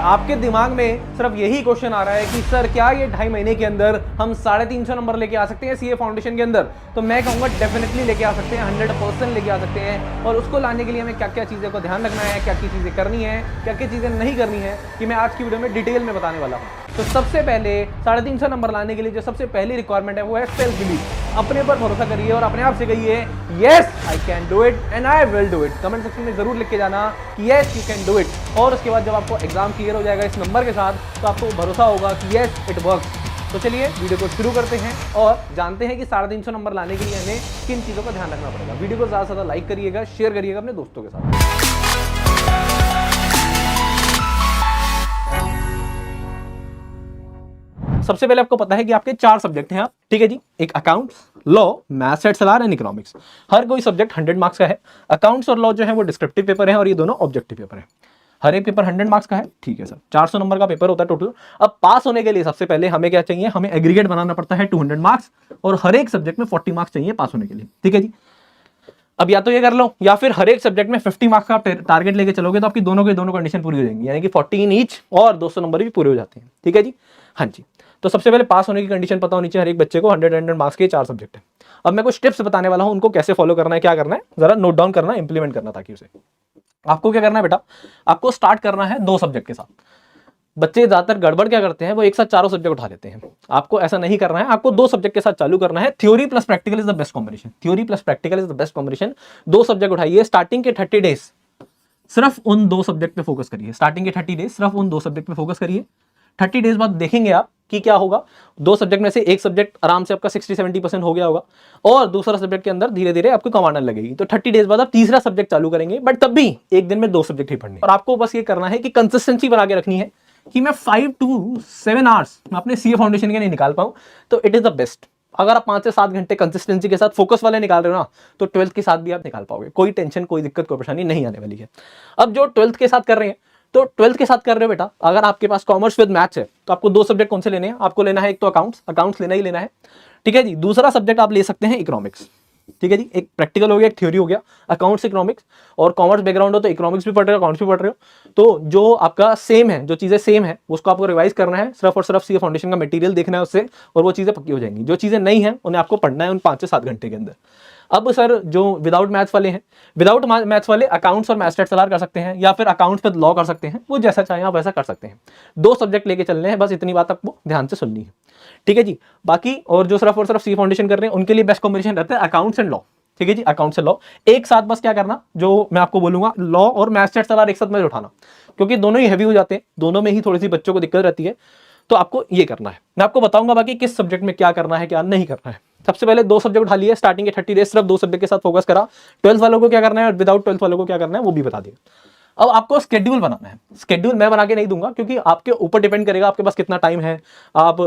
आपके दिमाग में सिर्फ यही क्वेश्चन आ रहा है कि सर क्या ये 2.5 महीने के अंदर हम 350 नंबर लेके आ सकते हैं सीए फाउंडेशन के अंदर? तो मैं कहूँगा डेफिनेटली लेके आ सकते हैं, 100% लेके आ सकते हैं। और उसको लाने के लिए हमें क्या क्या चीज़ें को ध्यान रखना है, क्या क्या चीज़ें करनी है, क्या क्या चीज़ें नहीं करनी है, कि मैं आज की वीडियो में डिटेल में बताने वाला हूँ। तो सबसे पहले 350 नंबर लाने के लिए जो सबसे पहली रिक्वायरमेंट है वो है सेल्फ बिलीव। अपने पर भरोसा करिए और अपने आप से कहिए yes I can do it and I will do it. Comment section में जरूर लिख के जाना कि yes you can do it. और उसके बाद जब आपको एग्जाम क्लियर हो जाएगा इस नंबर के साथ तो आपको भरोसा होगा कि यस इट वर्क्स। तो चलिए वीडियो को शुरू करते हैं और जानते हैं कि 350 नंबर लाने के लिए हमें किन चीज़ों का ध्यान रखना पड़ेगा। वीडियो को ज़्यादा से ज़्यादा लाइक करिएगा, शेयर करिएगा अपने दोस्तों के साथ। सबसे पहले आपको पता है कि आपके 4 सब्जेक्ट हैं, ठीक है जी। एक अकाउंट्स, लॉ, मैथ्स एंड सलार एंड इकोनॉमिक्स। हर कोई सब्जेक्ट 100 मार्क्स का है। अकाउंट्स और लॉ जो है वो डिस्क्रिप्टिव पेपर है और ये दोनों ऑब्जेक्टिव पेपर है। हर एक पेपर 100 मार्क्स का है, ठीक है सर। 400 नंबर का पेपर होता है टोटल। अब पास होने के लिए सबसे पहले हमें क्या चाहिए, हमें एग्रीगेट बनाना पड़ता है 200 मार्क्स और हर एक सब्जेक्ट में 40 मार्क्स चाहिए पास होने के लिए, ठीक है जी। अब या तो ये कर लो या फिर हर एक सब्जेक्ट में 50 मार्क्स का टारगेट लेके चलोगे तो आपकी दोनों की दोनों कंडीशन पूरी हो जाएंगी, यानी कि 40 इन ईच और 200 नंबर भी पूरे हो जाते हैं, ठीक है जी। हाँ जी, तो सबसे पहले पास होने की कंडीशन पता होनी चाहिए हर एक बच्चे को। 100 मार्क्स के 4 सब्जेक्ट है। अब मैं कुछ टिप्स बताने वाला हूं, उनको कैसे फॉलो करना है, क्या करना है, जरा नोट डाउन करना, इंप्लीमेंट करना, ताकि उसे आपको क्या करना है बेटा, आपको स्टार्ट करना है 2 सब्जेक्ट के साथ। बच्चे ज्यादातर गड़बड़ क्या करते हैं, वो एक साथ चारों सब्जेक्ट उठा लेते हैं। आपको ऐसा नहीं करना है, आपको 2 सब्जेक्ट के साथ चालू करना है। Theory plus practical is the best combination. Theory plus practical is the best combination. 2 subject उठाइए। स्टार्टिंग के 30 डेज सिर्फ उन 2 सब्जेक्ट पे फोकस करिए। स्टार्टिंग के 30 डेज सिर्फ उन 2 सब्जेक्ट पे फोकस करिए। 30 डेज बाद देखेंगे आप कि क्या होगा। 2 सब्जेक्ट में से एक सब्जेक्ट आराम से आपका 60-70% हो गया होगा और दूसरा सब्जेक्ट के अंदर धीरे धीरे आपको कमांडर लगेगी। तो 30 डेज बाद आप तीसरा सब्जेक्ट चालू करेंगे, बट तब भी एक दिन में 2 सब्जेक्ट ही पढ़ने। और आपको बस ये करना है कि कंसिस्टेंसी बना के रखनी है कि मैं 5 to 7 आवर्स अपने सीए फाउंडेशन के नहीं निकाल पाऊं तो इट इज द बेस्ट। अगर आप 5 से 7 घंटे कंसिस्टेंसी के साथ फोकस वाले निकाल रहे हो ना तो 12th के साथ भी आप निकाल पाओगे। कोई टेंशन, कोई दिक्कत, कोई परेशानी नहीं आने वाली है। अब जो 12th के साथ कर रहे हैं तो 12th के साथ कर रहे हो बेटा, अगर आपके पास कॉमर्स विद मैथ्स है तो आपको 2 सब्जेक्ट कौन से लेने हैं? आपको लेना है एक तो अकाउंट्स लेना ही लेना है, ठीक है जी। दूसरा सब्जेक्ट आप ले सकते हैं इकोनॉमिक्स, ठीक है जी। एक प्रैक्टिकल हो गया, एक थ्योरी हो गया, अकाउंट्स इकोनॉमिक्स। और कॉमर्स बैकग्राउंड हो तो इकोनॉमिक्स भी पढ़ रहे हो, अकाउंट्स भी पढ़ रहे हो। तो जो आपका सेम है, जो चीजें सेम है उसको आपको रिवाइज करना है। सिर्फ और सिर्फ सीए फाउंडेशन का मटेरियल देखना है उससे और वो चीजें पक्की हो जाएंगी। जो चीजें नहीं है उन्हें आपको पढ़ना है उन 5 से 7 घंटे के अंदर। अब सर जो विदाउट मैथ्स वाले हैं, विदाउट मैथ्स वाले अकाउंट्स और मैथ्स सलार कर सकते हैं या फिर अकाउंट्स पे लॉ कर सकते हैं। वो जैसा चाहे आप वैसा कर सकते हैं। 2 सब्जेक्ट लेके चलने हैं, बस इतनी बात आपको ध्यान से सुननी है, ठीक है जी। बाकी और जो सिर्फ और सिर्फ सी फाउंडेशन कर रहे हैं उनके लिए बेस्ट कॉम्बिनेशन रहता है अकाउंट्स एंड लॉ, ठीक है जी। अकाउंट्स एंड लॉ एक साथ बस क्या करना, जो मैं आपको बोलूंगा, लॉ और मैथ्स सलार एक साथ में उठाना, क्योंकि दोनों ही हैवी हो जाते हैं, दोनों में ही थोड़ी सी बच्चों को दिक्कत रहती है। तो आपको ये करना है। मैं आपको बताऊंगा बाकी किस सब्जेक्ट में क्या करना है, क्या नहीं करना है। सबसे पहले 2 सब्जेक्ट उठा लिए। स्टार्टिंग के 30 डेज सिर्फ 2 सब्जेक्ट के साथ फोकस करा। 12th वालों को क्या करना है और विदाउट 12th वालों को क्या करना है वो भी बता दिया। अब आपको स्केड्यूल बनाना है। स्केड्यूल मैं बना के नहीं दूंगा क्योंकि आपके ऊपर डिपेंड करेगा आपके पास कितना टाइम है। आप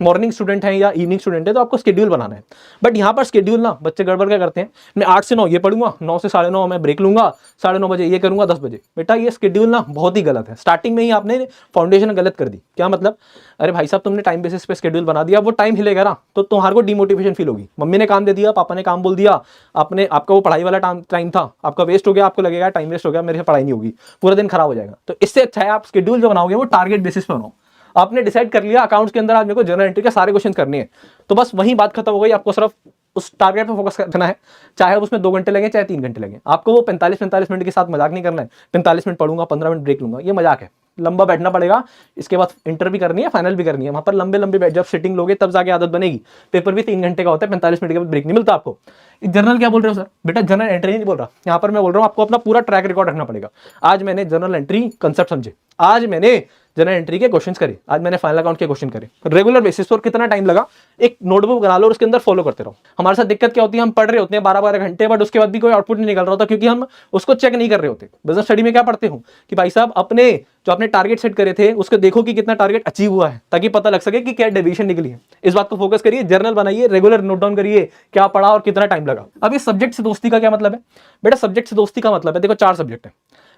मॉर्निंग स्टूडेंट हैं या इवनिंग स्टूडेंट है तो आपको स्केड्यूल बनाना है। बट यहाँ पर स्केड्यूल ना बच्चे गड़बड़ क्या करते हैं, मैं 8 से 9 ये पढ़ूंगा, 9 से 9:30 मैं ब्रेक लूंगा, 9:30 बजे ये करूंगा, 10 बजे। बेटा ये स्केड्यूल ना बहुत ही गलत है। स्टार्टिंग में ही आपने फाउंडेशन गलत कर दी। क्या मतलब? अरे भाई साहब तुमने टाइम बेसिस पे स्केड्यूल बना दिया, वो टाइम हिलेगा ना तो तुम्हारे को डिमोटिवेशन फील होगी। मम्मी ने काम दे दिया, पापा ने काम बोल दिया, आपका वो पढ़ाई वाला टाइम था आपका वेस्ट हो गया, आपको लगेगा टाइम वेस्ट हो गया, मेरे से पढ़ाई नहीं होगी, पूरा दिन खराब हो जाएगा। तो इससे अच्छा है आप स्केड्यूल जो बनाओगे वो टारगेट बेसिस पे बनाओ। आपने डिसाइड कर लिया अकाउंट्स के अंदर आज मेरे को जनरल एंट्री के सारे क्वेश्चन करने हैं, तो बस वही बात खत्म हो गई। आपको सिर्फ उस टारगेट पे फोकस करना है, चाहे उसमें 2 घंटे लगे चाहे 3 घंटे लगे। आपको वो 45 मिनट के साथ मजाक नहीं करना है। 45 मिनट पढ़ूंगा, 15 मिनट ब्रेक लूंगा, ये मजाक है। लंबा बैठना पड़ेगा। इसके बाद इंटर भी करनी है, फाइनल भी करनी है। वहां पर लंबे बैठ, जब सिटिंग लोगे तब जाके आदत बनेगी। पेपर भी 3 घंटे का होता है, 45 मिनट के बाद ब्रेक नहीं मिलता आपको। जनरल क्या बोल रहे हो सर? बेटा जनरल एंट्री नहीं बोल रहा, यहाँ पर मैं बोल रहा हूँ आपको अपना पूरा ट्रैक रिकॉर्ड रखना पड़ेगा। आज मैंने जनरल एंट्री कंसेप्ट समझे, आज मैंने जनरल एंट्री के क्वेश्चंस करे, आज मैंने फाइनल अकाउंट के क्वेश्चन करे रेगुलर बेसिस पर। कितना टाइम लगा, एक नोटबुक बना लो और उसके अंदर फॉलो करते रहो। हमारे साथ दिक्कत क्या होती है, हम पढ़ रहे होते हैं 12-12 घंटे, बट उसके बाद भी कोई आउटपुट नहीं निकल रहा होता क्योंकि हम उसको चेक नहीं कर रहे होते। बिजनेस स्टडी में क्या पढ़ते हो कि भाई साहब अपने जो आपने टारगेट सेट करे थे उसको देखो कि कितना टारगेट अचीव हुआ है, ताकि पता लग सके कि क्या डेविएशन निकली है। इस बात को फोकस करिए, जर्नल बनाइए, रेगुलर नोट डाउन करिए क्या पढ़ा और कितना टाइम लगा। अब इस सब्जेक्ट से दोस्ती का क्या मतलब है? बेटा सब्जेक्ट से दोस्ती का मतलब है, देखो 4 सब्जेक्ट है।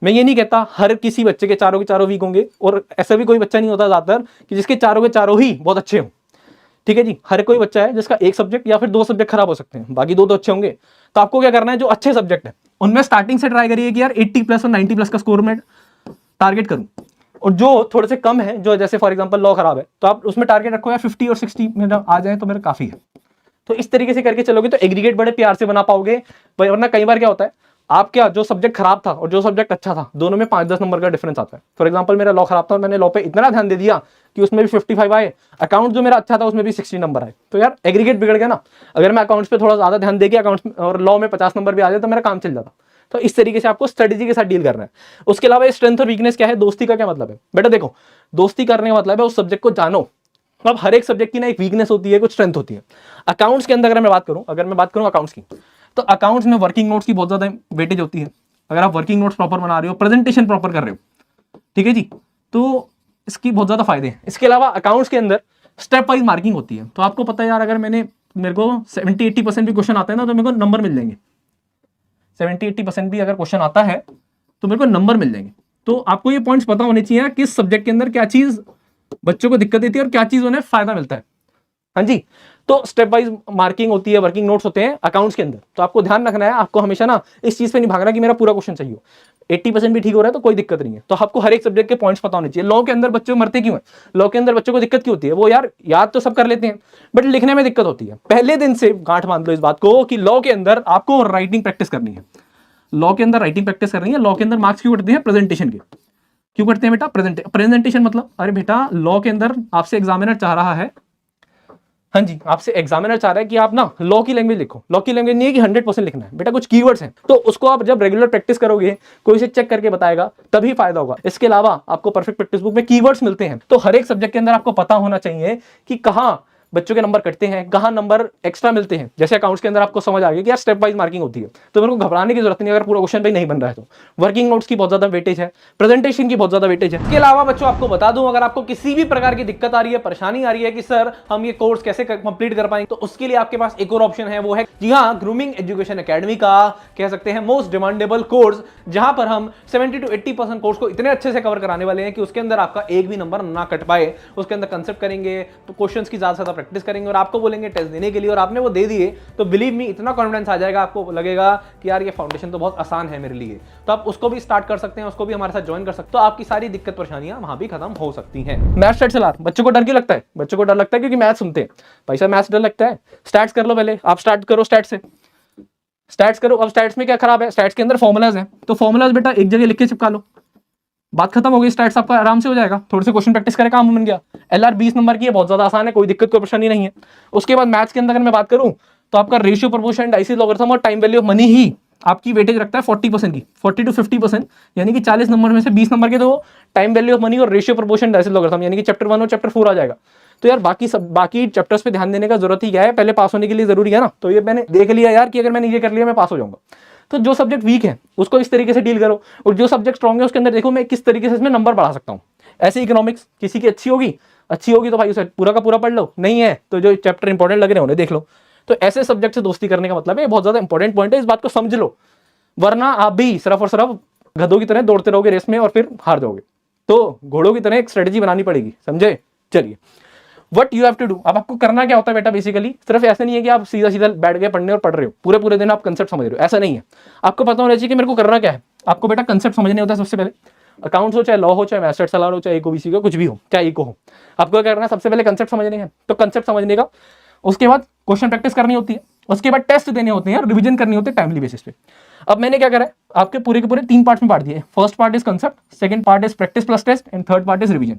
मैं ये नहीं कहता हर किसी बच्चे के चारों के चारों वीक होंगे, और ऐसा भी कोई बच्चा नहीं होता ज्यादातर कि जिसके चारों के चारों ही बहुत अच्छे हों। ठीक है जी, हर कोई बच्चा है जिसका एक सब्जेक्ट या फिर 2 सब्जेक्ट खराब हो सकते हैं, बाकी 2 तो अच्छे होंगे। तो आपको क्या करना है, जो अच्छे सब्जेक्ट है उनमें स्टार्टिंग से ट्राई करिए कि यार 80+ और 90+ का स्कोर में टारगेट करूं, और जो थोड़े से कम है, जो जैसे फॉर एग्जांपल लॉ खराब है, तो आप उसमें टारगेट रखो यार 50 और 60 मेरा आ जाए तो मेरा काफी है। तो इस तरीके से करके चलोगे तो एग्रीगेट बड़े प्यार से बना पाओगे। वरना कई बार क्या होता है, आप क्या जो सब्जेक्ट खराब था और जो सब्जेक्ट अच्छा था, दोनों में 5-10 नंबर का डिफरेंस आता है। फॉर एग्जांपल मेरा लॉ खराब था और मैंने लॉ पे इतना ध्यान दे दिया कि उसमें भी 55 आए, अकाउंट जो मेरा अच्छा था उसमें भी 60 नंबर आए, तो यार एग्रीगेट बिगड़ गया ना। अगर मैं अकाउंट्स पे थोड़ा ज्यादा ध्यान देके अकाउंट्स और लॉ में 50 नंबर भी आ जाए तो मेरा काम चल जाता। तो इस तरीके से आपको स्ट्रेटेजी के साथ डील करना है। उसके अलावा स्ट्रेंथ और वीकनेस क्या है, दोस्ती का क्या मतलब है बेटा, देखो दोस्ती करने का मतलब है उस सब्जेक्ट को जानो। अब हर एक सब्जेक्ट की ना एक वीकनेस होती है, कुछ स्ट्रेंथ होती है। अकाउंट्स के अंदर अगर मैं बात करूं अकाउंट्स की, तो अकाउंट्स में वर्किंग नोट्स की बहुत ज्यादा वेटेज होती है। अगर आप वर्किंग नोट्स प्रॉपर बना रहे हो, प्रेजेंटेशन प्रॉपर कर रहे हो, ठीक है जी, तो इसकी बहुत ज्यादा फायदे हैं। इसके अलावा अकाउंट्स के अंदर स्टेप वाइज मार्किंग होती है। तो आपको पता है यार, अगर मेरे को 70-80% भी क्वेश्चन आते हैं ना, तो मेरे को नंबर मिल जाएंगे। 70-80% भी अगर क्वेश्चन आता है तो मेरे को नंबर मिल जाएंगे। तो आपको ये पॉइंट्स पता होने चाहिए किस सब्जेक्ट के अंदर क्या चीज बच्चों को दिक्कत देती है और क्या चीज उन्हें फायदा मिलता है। हाँ जी, तो स्टेप वाइज मार्किंग होती है, वर्किंग नोट्स होते हैं अकाउंट्स के अंदर। तो आपको ध्यान रखना है, आपको हमेशा ना इस चीज पे नहीं भागना कि मेरा पूरा क्वेश्चन सही हो। 80% भी ठीक हो रहा है तो कोई दिक्कत नहीं है। तो आपको हर एक सब्जेक्ट के पॉइंट्स पता होने चाहिए। लॉ के अंदर बच्चे मरते क्यों हैं, लॉ के अंदर बच्चों को दिक्कत क्यों होती है, वो यार याद तो सब कर लेते हैं बट लिखने में दिक्कत होती है। पहले दिन से गांठ बांध लो इस बात को कि लॉ के अंदर आपको राइटिंग प्रैक्टिस करनी है। लॉ के अंदर राइटिंग प्रैक्टिस करनी है। लॉ के अंदर मार्क्स क्यों कटते हैं, प्रेजेंटेशन के। क्यों करते हैं बेटा, प्रेजेंटेशन मतलब, अरे बेटा लॉ के अंदर आपसे एग्जामिनर चाह रहा है, हाँ जी, आपसे एग्जामिनर चाह रहा है कि आप ना लॉ की लैंग्वेज लिखो। लॉ की लैंग्वेज नहीं है कि 100% लिखना है बेटा, कुछ कीवर्ड्स हैं, तो उसको आप जब रेगुलर प्रैक्टिस करोगे, कोई से चेक करके बताएगा तभी फायदा होगा। इसके अलावा आपको परफेक्ट प्रैक्टिस बुक में कीवर्ड्स मिलते हैं। तो हर एक सब्जेक्ट के अंदर आपको पता होना चाहिए कि कहां बच्चों के नंबर कटते हैं, कहां नंबर एक्स्ट्रा मिलते हैं। जैसे अकाउंट्स के अंदर आपको समझ आ गया कि यार स्टेप वाइज मार्किंग होती है, तो मेरे को घबराने की जरूरत नहीं अगर पूरा क्वेश्चन पे नहीं बन रहा है तो। वर्किंग नोट्स की बहुत ज्यादा वेटेज है, प्रेजेंटेशन की बहुत ज्यादा वेटेज है। इसके अलावा बच्चों आपको बता दूं, अगर आपको किसी भी प्रकार की दिक्कत आ रही है, परेशानी आ रही है कि सर हम ये कोर्स कैसे कंप्लीट कर पाएंगे, तो उसके लिए आपके पास एक और ऑप्शन है, वो है जी हाँ, ग्रूमिंग एजुकेशन एकेडमी का कह सकते हैं मोस्ट डिमांडेबल कोर्स, जहां पर हम 70 to 80% कोर्स को इतने अच्छे से कवर कराने वाले हैं कि उसके अंदर आपका एक भी नंबर ना कट पाए। उसके अंदर कंसेप्ट करेंगे, तो क्वेश्चंस की ज्यादा से ज्यादा प्रैक्टिस करेंगे और आपको बोलेंगे टेस्ट देने के लिए, और आपने वो दे दिए तो बिलीव मी इतना कॉन्फिडेंस आ जाएगा, आपको लगेगा कि यार ये फाउंडेशन तो बहुत आसान है मेरे लिए। तो आप उसको भी स्टार्ट कर सकते हैं, उसको भी हमारे साथ ज्वाइन कर सकते हैं, तो आपकी सारी दिक्कत परेशानियां वहां भी खत्म हो सकती हैं। मैथ्स स्टैट्स सलार बच्चों को डर क्यों लगता है, बच्चों को डर लगता है क्योंकि मैथ्स सुनते हैं। भाई साहब मैथ्स डर लगता है, स्टैट्स कर लो पहले, आप स्टार्ट करो स्टैट्स से, स्टैट्स करो। अब स्टैट्स में क्या खराब है, स्टैट्स के अंदर फॉर्मुलाज हैं, तो फॉर्मुलाज बेटा एक जगह लिख के चिपका लो, बात खत्म हो गई। स्टैट्स आपका आराम से हो जाएगा, थोड़े से क्वेश्चन प्रैक्टिस करें काम बन गया। एलआर 20 नंबर की है, बहुत ज्यादा आसान है, कोई दिक्कत कोई परेशानी नहीं है। उसके बाद मैथ्स के अंदर अगर मैं बात करूं तो आपका रेशियो, प्रोपोर्शन, डाइसिस, लॉगरिथम और टाइम वैल्यू ऑफ मनी ही आपकी वेटेज रखता है 40% की, 40 to 50%, यानी कि 40 नंबर में से 20 नंबर के तो टाइम वैल्यू ऑफ मनी और रेशियो, प्रोपोर्शन, डाइसिस, लॉगरिथम यानी कि चैप्टर 1 और चैप्टर 4 आ जाएगा। तो यार बाकी चैप्टर्स पे ध्यान देने का जरूरत ही क्या है, पहले पास होने के लिए जरूरी है ना। तो ये मैंने देख लिया यार कि अगर मैंने ये कर लिया मैं पास हो जाऊंगा। तो जो सब्जेक्ट वीक है उसको इस तरीके से डील करो, और जो सब्जेक्ट स्ट्रॉन्ग है उसके अंदर देखो मैं किस तरीके से इसमें नंबर बढ़ा सकता हूँ। ऐसे इकोनॉमिक्स किसी की अच्छी होगी तो भाई उसे पूरा का पूरा पढ़ लो, नहीं है तो जो चैप्टर इंपॉर्टेंट लग रहे हैं उन्हें देख लो। तो ऐसे सब्जेक्ट से दोस्ती करने का मतलब है, बहुत ज्यादा इंपॉर्टेंट पॉइंट है, इस बात को समझ लो, वरना आप भी सिर्फ और सिर्फ गधों की तरह दौड़ते रहोगे रेस में और फिर हार जाओगे। तो घोड़ों की तरह एक स्ट्रेटेजी बनानी पड़ेगी, समझे। चलिए, what you have to do, अब आपको करना क्या होता है बेटा, बेसिकली सिर्फ ऐसा नहीं है कि आप सीधा सीधा बैठ गए पढ़ने और पढ़ रहे हो, पूरे पूरे दिन आप कंसेप्ट समझ रहे हो, ऐसा नहीं है। आपको पता होना चाहिए कि मेरे को करना क्या है। आपको बेटा कंसेप्ट समझने होता है सबसे पहले, अकाउंट्स हो चाहे लॉ हो चाहे मैथ्स स्टैट्स हो चाहे इकोबीसी का कुछ भी हो, चाहे इको हो, आपको क्या करना है, सबसे पहले कंसेप्ट समझने हैं। तो कंसेप्ट समझने का, उसके बाद क्वेश्चन प्रैक्टिस करनी होती है, उसके बाद टेस्ट देने होते हैं और रिवीजन करनी होती है टाइमली बेसिस पे। अब मैंने क्या करा है, आपके पूरे के पूरे 3 पार्ट्स में बांट दिए। First part is concept, second part is practice plus test and third part is revision.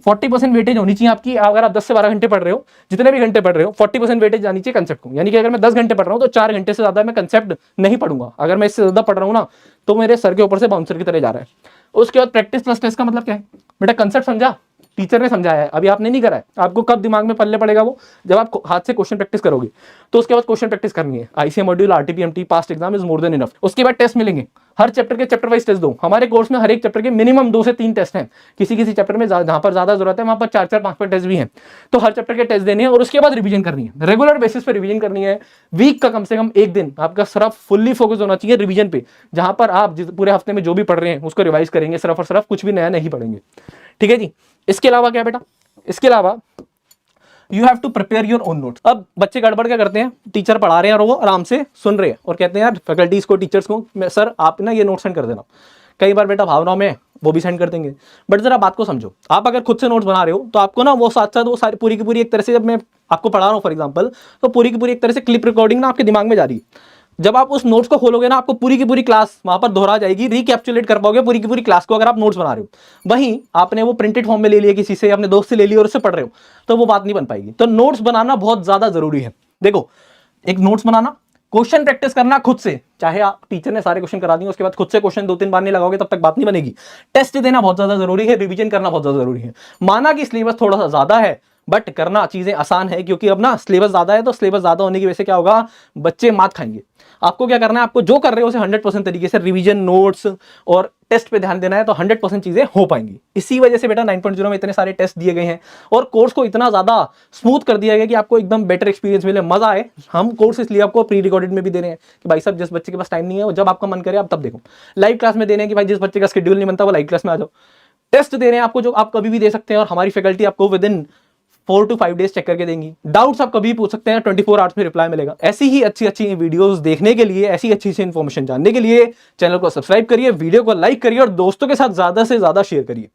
40% weightage होनी चाहिए आपकी, अगर आप 10 से 12 घंटे पढ़ रहे हो, जितने भी घंटे पढ़ रहे हो 40% वेटेज जानी चाहिए कंसेप्ट को। यानी कि अगर मैं 10 घंटे पढ़ रहा हूं तो 4 घंटे से ज्यादा मैं कंसेप्ट नहीं पढ़ूंगा। अगर मैं इससे ज्यादा पढ़ रहा हूं ना तो मेरे सर के ऊपर से बाउंसर की तरह जा रहा है। उसके बाद प्रैक्टिस प्लस टेस्ट का मतलब क्या है बेटा, कंसेप्ट समझा, टीचर ने समझाया है, अभी आपने नहीं करा है, आपको कब दिमाग में पल्ले पड़ेगा वो, जब आप हाथ से क्वेश्चन प्रैक्टिस करोगे। तो उसके बाद क्वेश्चन प्रैक्टिस करनी है, ICM module, RTPMT, past exam is more than enough. उसके बाद टेस्ट मिलेंगे, हर चैप्टर के चैप्टर वाइज टेस्ट दो। हमारे कोर्स में हर एक चैप्टर के मिनिमम 2 से 3 टेस्ट हैं, किसी किसी चैप्टर में जहां पर ज्यादा जरूरत है वहां पर 4-4, 5-5 टेस्ट भी हैं। तो हर चैप्टर के टेस्ट देने हैं और उसके बाद रिवीजन करनी है, रेगुलर बेसिस पे रिवीजन करनी है। वीक का कम से कम एक दिन आपका सिर्फ फुल्ली फोकस होना चाहिए रिवीजन पे, जहां पर आप पूरे हफ्ते में जो भी पढ़ रहे हैं उसको रिवाइज करेंगे, सिर्फ और सिर्फ कुछ भी नया नहीं पढ़ेंगे, ठीक है जी। इसके अलावा क्या बेटा, इसके अलावा you have to prepare your own notes. अब बच्चे गड़बड़ क्या करते हैं, टीचर पढ़ा रहे हैं और वो आराम से सुन रहे हैं और कहते हैं यार फैकल्टीज को, टीचर्स को, सर आप ना ये नोट सेंड कर देना। कई बार बेटा भावनाओं में वो भी सेंड कर देंगे। बट जरा बात को समझो, आप अगर खुद से नोट्स बना रहे हो तो आपको ना वो साथ साथ वो सारी पूरी की पूरी एक तरह से, जब मैं आपको पढ़ा रहा हूँ फॉर एग्जाम्पल, तो पूरी की पूरी एक तरह से क्लिप रिकॉर्डिंग ना आपके दिमाग में जा रही है। जब आप उस नोट्स को खोलोगे ना, आपको पूरी की पूरी क्लास वहां पर दोहरा जाएगी, रिकैप्चुलेट कर पाओगे पूरी की पूरी क्लास को, अगर आप नोट्स बना रहे हो। वहीं आपने वो प्रिंटेड फॉर्म में ले लिया किसी से, अपने दोस्त से ले लिया और उससे पढ़ रहे हो, तो वो बात नहीं बन पाएगी। तो नोट्स बनाना बहुत ज्यादा जरूरी है। देखो, एक नोट्स बनाना, क्वेश्चन प्रैक्टिस करना खुद से, चाहे आप टीचर ने सारे क्वेश्चन करा दिए, उसके बाद खुद से क्वेश्चन 2-3 बार नहीं लगाओगे तब तक बात नहीं बनेगी। टेस्ट देना बहुत ज्यादा जरूरी है, रिवीजन करना बहुत ज्यादा जरूरी है। माना कि सिलेबस थोड़ा सा ज्यादा है, बट करना चीजें आसान है, क्योंकि अब ना सिलेबस ज्यादा है, तो सिलेबस ज्यादा होने की वजह से क्या होगा, बच्चे मात खाएंगे। आपको क्या करना है, आपको जो कर रहे हो उसे 100% तरीके से रिवीजन, नोट्स और टेस्ट पे ध्यान देना है, तो 100% चीजें हो पाएंगी। इसी वजह से बेटा 9.0 में इतने सारे टेस्ट दिए गए हैं और कोर्स को इतना ज्यादा स्मूथ कर दिया गया कि आपको एकदम बेटर एक्सपीरियंस मिले, मजा आए। हम कोर्स इसलिए आपको प्री रिकॉर्डेड में भी दे रहे हैं कि भाई साहब, जिस बच्चे के पास टाइम नहीं है, वो जब आपका मन करे आप तब देखो। लाइव क्लास में दे रहे हैं कि भाई जिस बच्चे का शेड्यूल नहीं बनता वो लाइव क्लास में आ जाओ। टेस्ट दे रहे हैं आपको जो आप कभी भी दे सकते हैं, और हमारी फैकल्टी आपको within 4 to 5 days check करके देंगी। डाउट्स आप कभी भी पूछ सकते हैं, 24 आवर्स में रिप्लाई मिलेगा। ऐसी ही अच्छी अच्छी वीडियोस देखने के लिए, ऐसी अच्छी अच्छी इन्फॉर्मेशन जानने के लिए चैनल को सब्सक्राइब करिए, वीडियो को लाइक करिए और दोस्तों के साथ ज्यादा से ज्यादा शेयर करिए।